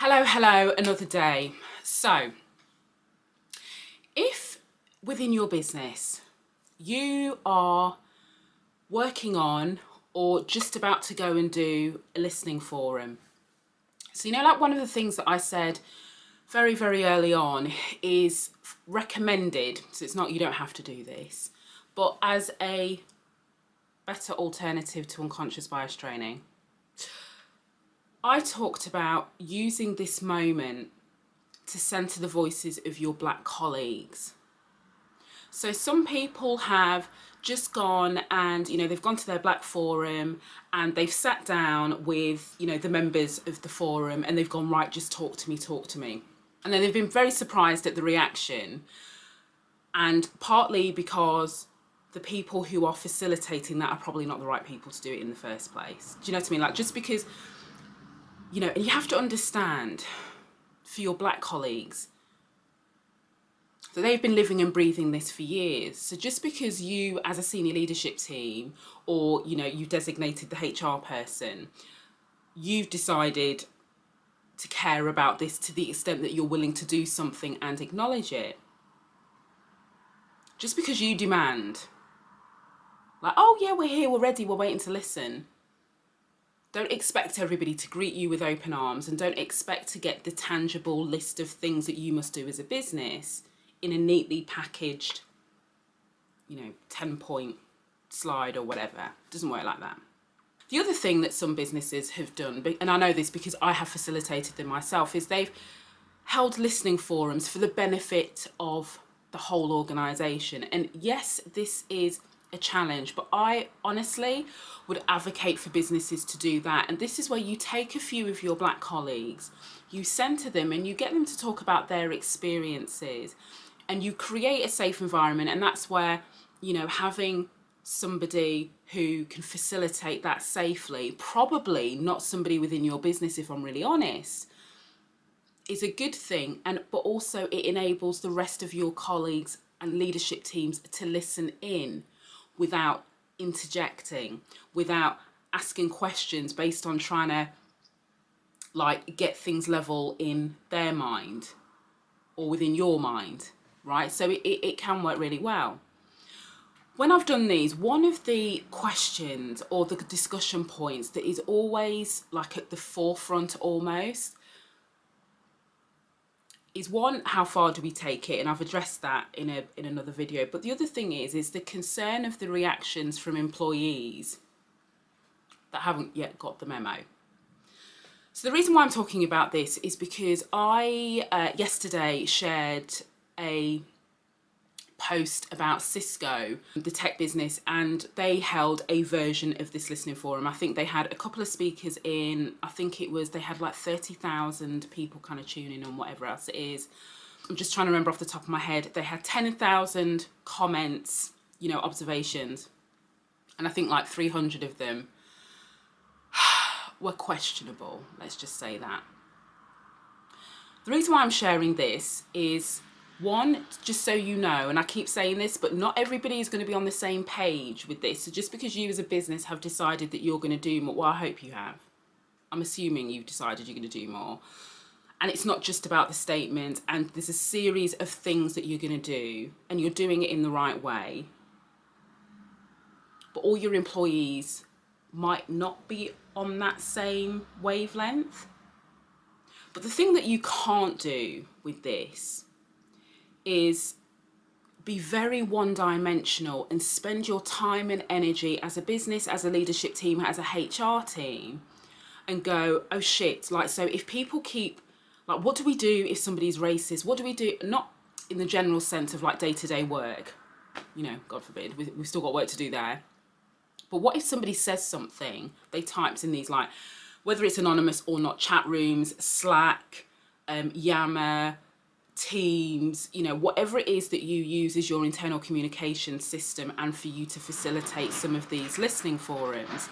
Hello, another day. So, if within your business you are working on or just about to go and do a listening forum, so like one of the things that I said very early on is recommended, so it's not, you don't have to do this, but as a better alternative to unconscious bias training, I talked about using this moment to centre the voices of your Black colleagues. So some people have just gone and, they've gone to their Black forum and they've sat down with, the members of the forum and they've gone, right, just talk to me. And then they've been very surprised at the reaction. And partly because the people who are facilitating that are probably not the right people to do it in the first place. Do you know what I mean? Like, just because, and you have to understand, for your Black colleagues, that they've been living and breathing this for years. So just because you, as a senior leadership team, or, you designated the HR person, you've decided to care about this to the extent that you're willing to do something and acknowledge it. Just because you demand, like, oh yeah, we're here, we're ready, we're waiting to listen. Don't expect everybody to greet you with open arms, and don't expect to get the tangible list of things that you must do as a business in a neatly packaged, 10-point slide or whatever. It doesn't work like that. The other thing that some businesses have done, and I know this because I have facilitated them myself, is they've held listening forums for the benefit of the whole organisation. And yes, this is a challenge, but I honestly would advocate for businesses to do that. And this is where you take a few of your Black colleagues, you centre them and you get them to talk about their experiences, and you create a safe environment. And that's where, having somebody who can facilitate that safely, probably not somebody within your business, if I'm really honest, is a good thing. But also it enables the rest of your colleagues and leadership teams to listen in without interjecting, without asking questions based on trying to get things level in their mind or within your mind, right? So it can work really well. When I've done these, one of the questions or the discussion points that is always at the forefront almost is, one, how far do we take it? And I've addressed that in another video. But the other thing is the concern of the reactions from employees that haven't yet got the memo. So the reason why I'm talking about this is because I yesterday shared a post about Cisco, the tech business, and they held a version of this listening forum. I think they had a couple of speakers in. I think they had 30,000 people kind of tuning on, whatever else it is. I'm just trying to remember off the top of my head. They had 10,000 comments, observations, and I think 300 of them were questionable. Let's just say that. The reason why I'm sharing this is, one, just so you know, and I keep saying this, but not everybody is going to be on the same page with this. So just because you as a business have decided that you're going to do more, well, I hope you have. I'm assuming you've decided you're going to do more. And it's not just about the statement, and there's a series of things that you're going to do, and you're doing it in the right way. But all your employees might not be on that same wavelength. But the thing that you can't do with this is be very one-dimensional and spend your time and energy as a business, as a leadership team, as a HR team, and go, oh shit, so if people keep, what do we do if somebody's racist? What do we do? Not in the general sense of day-to-day work, God forbid, we've still got work to do there. But what if somebody says something, they types in these, whether it's anonymous or not, chat rooms, Slack, Yammer, Teams, whatever it is that you use as your internal communication system and for you to facilitate some of these listening forums.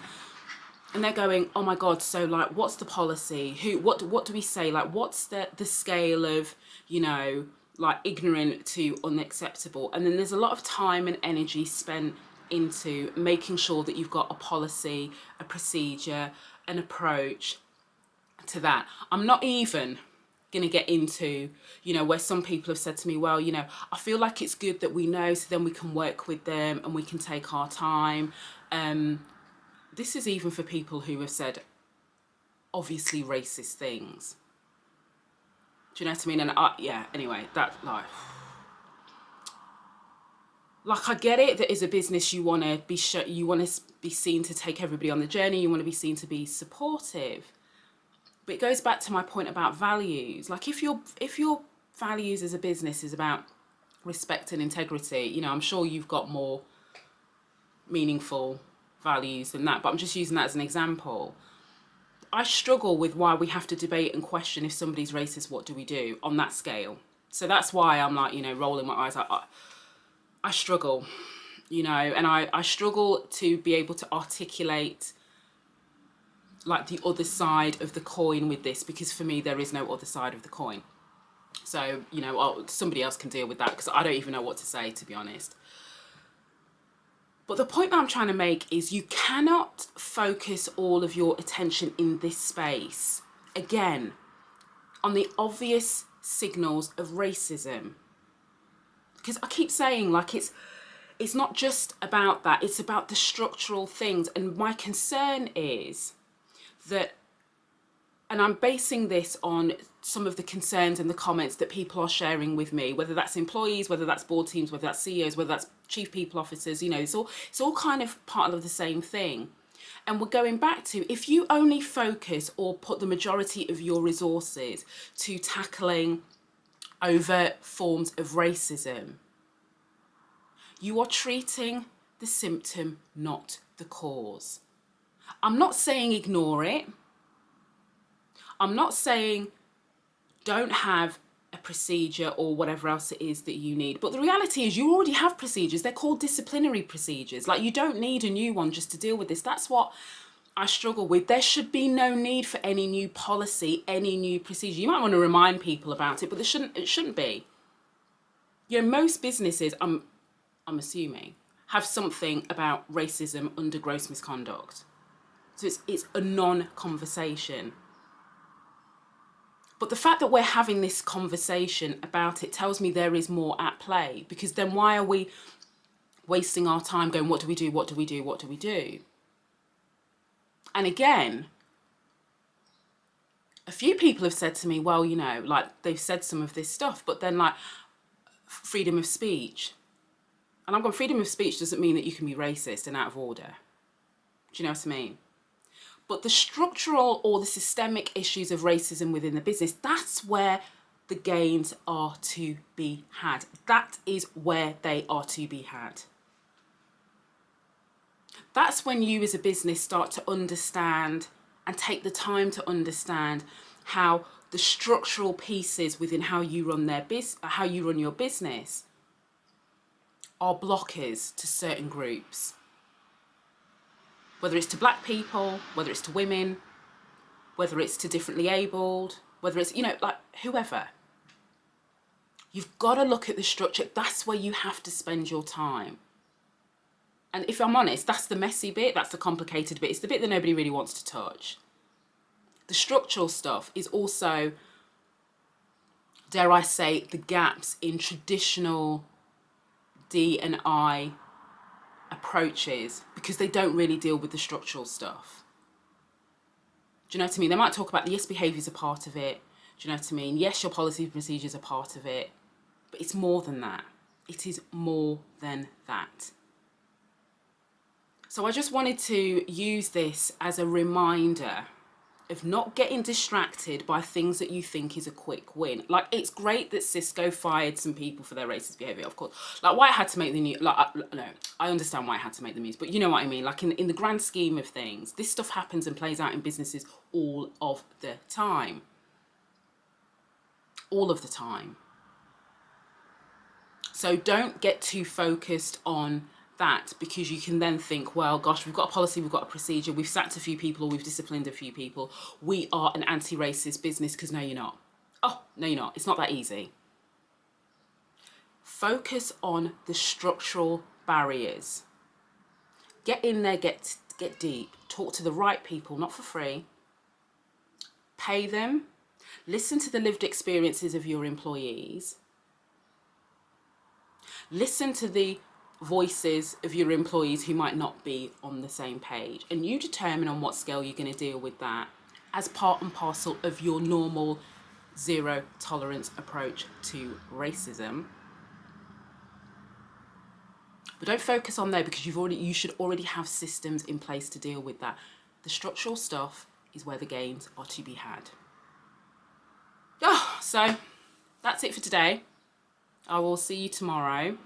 And they're going, oh my God, so what's the policy? What do we say? What's the scale of, ignorant to unacceptable? And then there's a lot of time and energy spent into making sure that you've got a policy, a procedure, an approach, to that. I'm not even going to get into, where some people have said to me, well, I feel like it's good that we know so then we can work with them and we can take our time. This is even for people who have said obviously racist things. Do you know what I mean? And anyway, that like I get it that as a business you want to be seen to take everybody on the journey, you want to be seen to be supportive. But it goes back to my point about values. Like if your values as a business is about respect and integrity, I'm sure you've got more meaningful values than that, but I'm just using that as an example. I struggle with why we have to debate and question if somebody's racist, what do we do on that scale. So that's why I'm like, rolling my eyes. I struggle, and I struggle to be able to articulate like the other side of the coin with this, because for me there is no other side of the coin. So somebody else can deal with that, because I don't even know what to say, to be honest. But the point that I'm trying to make is you cannot focus all of your attention in this space again on the obvious signals of racism, because I keep saying like it's not just about that, it's about the structural things. And my concern is that, and I'm basing this on some of the concerns and the comments that people are sharing with me, whether that's employees, whether that's board teams, whether that's CEOs, whether that's chief people officers, it's all kind of part of the same thing. And we're going back to, if you only focus or put the majority of your resources to tackling overt forms of racism, you are treating the symptom, not the cause. I'm not saying ignore it. I'm not saying don't have a procedure or whatever else it is that you need. But the reality is you already have procedures. They're called disciplinary procedures. Like, you don't need a new one just to deal with this. That's what I struggle with. There should be no need for any new policy, any new procedure. You might want to remind people about it, but it shouldn't be. Most businesses, I'm assuming, have something about racism under gross misconduct. So it's a non-conversation. But the fact that we're having this conversation about it tells me there is more at play, because then why are we wasting our time going, what do we do, what do we do, what do we do? And again, a few people have said to me, well, like they've said some of this stuff, but then like freedom of speech. And I'm going, freedom of speech doesn't mean that you can be racist and out of order. Do you know what I mean? But the structural or the systemic issues of racism within the business, that's where the gains are to be had. That is where they are to be had. That's when you as a business start to understand and take the time to understand how the structural pieces within how you run your business are blockers to certain groups. Whether it's to black people, whether it's to women, whether it's to differently abled, whether it's, like whoever. You've got to look at the structure. That's where you have to spend your time. And if I'm honest, that's the messy bit, that's the complicated bit. It's the bit that nobody really wants to touch. The structural stuff is also, dare I say, the gaps in traditional D&I approaches, because they don't really deal with the structural stuff. Do you know what I mean? They might talk about, yes, behaviours are part of it. Do you know what I mean? Yes, your policy and procedures are part of it. But it's more than that. It is more than that. So I just wanted to use this as a reminder of not getting distracted by things that you think is a quick win. Like, it's great that Cisco fired some people for their racist behaviour, of course. Like, why it had to make the news, no, I understand why it had to make the news, but you know what I mean? Like, in the grand scheme of things, this stuff happens and plays out in businesses all of the time. All of the time. So don't get too focused on that, because you can then think, well, gosh, we've got a policy, we've got a procedure, we've sacked a few people, or we've disciplined a few people. We are an anti-racist business, because no, you're not. Oh, no, you're not. It's not that easy. Focus on the structural barriers. Get in there, get deep. Talk to the right people, not for free. pay them, listen to the lived experiences of your employees, listen to the voices of your employees who might not be on the same page, and you determine on what scale you're going to deal with that as part and parcel of your normal zero tolerance approach to racism. But don't focus on there, because you should already have systems in place to deal with that. The structural stuff is where the gains are to be had. So that's it for today. I will see you tomorrow.